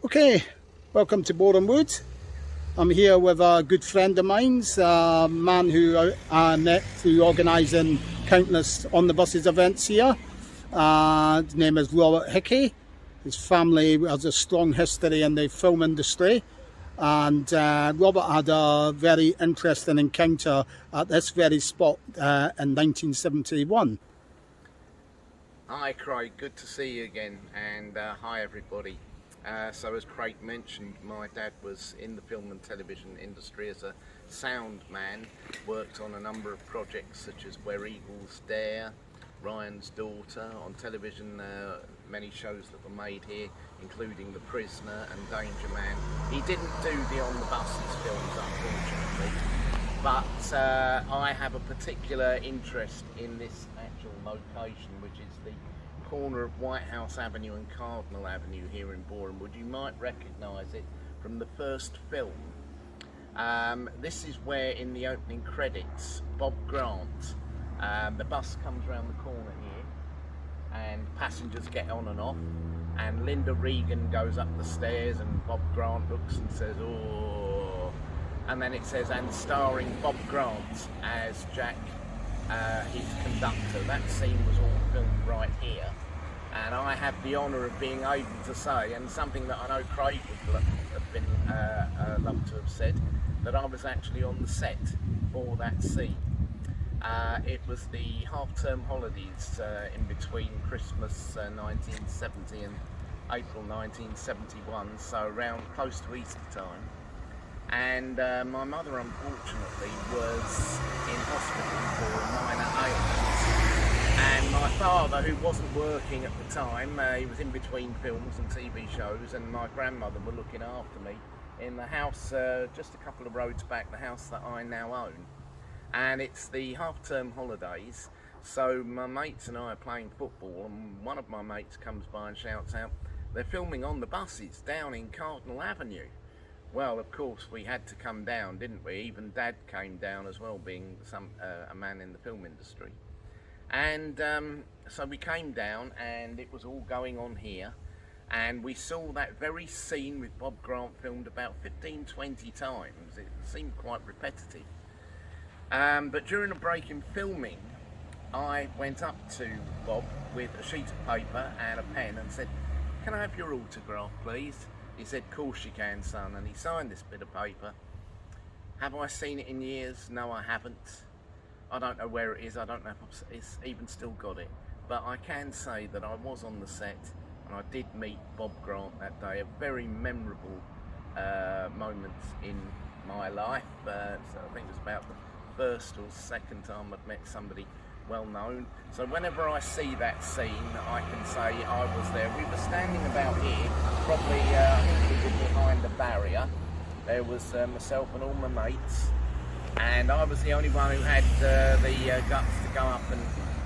Okay, welcome to Borehamwood. I'm here with a good friend of mine, a man who I met through organising countless on the buses events here. His name is Robert Hickey. His family has a strong history in the film industry, and Robert had a very interesting encounter at this very spot in 1971. Hi Craig, good to see you again, and hi everybody. So as Craig mentioned, my dad was in the film and television industry as a sound man, worked on a number of projects such as Where Eagles Dare, Ryan's Daughter, on television many shows that were made here, including The Prisoner and Danger Man. He didn't do the On the Buses films, unfortunately, but I have a particular interest in this actual location, which is the corner of White House Avenue and Cardinal Avenue here in Borehamwood. You might recognise it from the first film. This is where, in the opening credits, Bob Grant, the bus comes around the corner here and passengers get on and off, and Linda Regan goes up the stairs and Bob Grant looks and says, "Oh," and then it says, "and starring Bob Grant as Jack, his conductor." That scene was all filmed right here, and I have the honour of being able to say, and something that I know Craig would have been loved to have said, that I was actually on the set for that scene. It was the half-term holidays in between Christmas 1970 and April 1971, so around close to Easter time. And my mother, unfortunately, was in hospital for minor ailments, and my father, who wasn't working at the time, he was in between films and TV shows, and my grandmother were looking after me in the house just a couple of roads back, the house that I now own. And it's the half-term holidays, so my mates and I are playing football, and one of my mates comes by and shouts out, "They're filming On the Buses down in Cardinal Avenue." Well, of course, we had to come down, didn't we? Even Dad came down as well, being a man in the film industry. And so we came down, and it was all going on here. And we saw that very scene with Bob Grant filmed about 15-20 times. It seemed quite repetitive. But during a break in filming, I went up to Bob with a sheet of paper and a pen and said, "Can I have your autograph, please?" He said, "Of course you can, son," and he signed this bit of paper. Have I seen it in years? No, I haven't. I don't know where it is. I don't know if it's even still got it. But I can say that I was on the set and I did meet Bob Grant that day. A very memorable moment in my life. So I think it was about the first or second time I'd met somebody well known. So whenever I see that scene, I can say I was there. We were standing about here, probably I think we were behind the barrier. There was myself and all my mates, and I was the only one who had the guts to go up and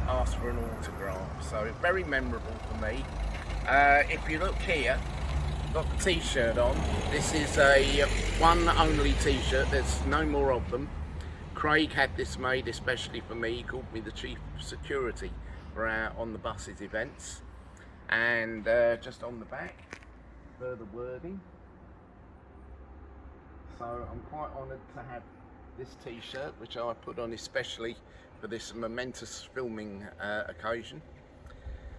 ask for an autograph. So very memorable for me. If you look here, I've got the t-shirt on. This is a one only t-shirt, there's no more of them. Craig had this made especially for me. He called me the chief of security for our On the Buses events. And just on the back, further wording. So I'm quite honoured to have this t-shirt, which I put on especially for this momentous filming occasion.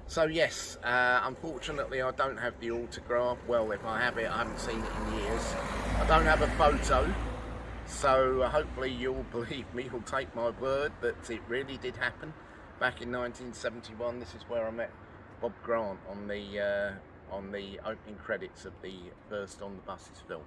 So yes, unfortunately I don't have the autograph. Well, if I have it, I haven't seen it in years. I don't have a photo. So hopefully you'll believe me, you'll take my word that it really did happen. Back in 1971, this is where I met Bob Grant on the opening credits of the first On the Buses film.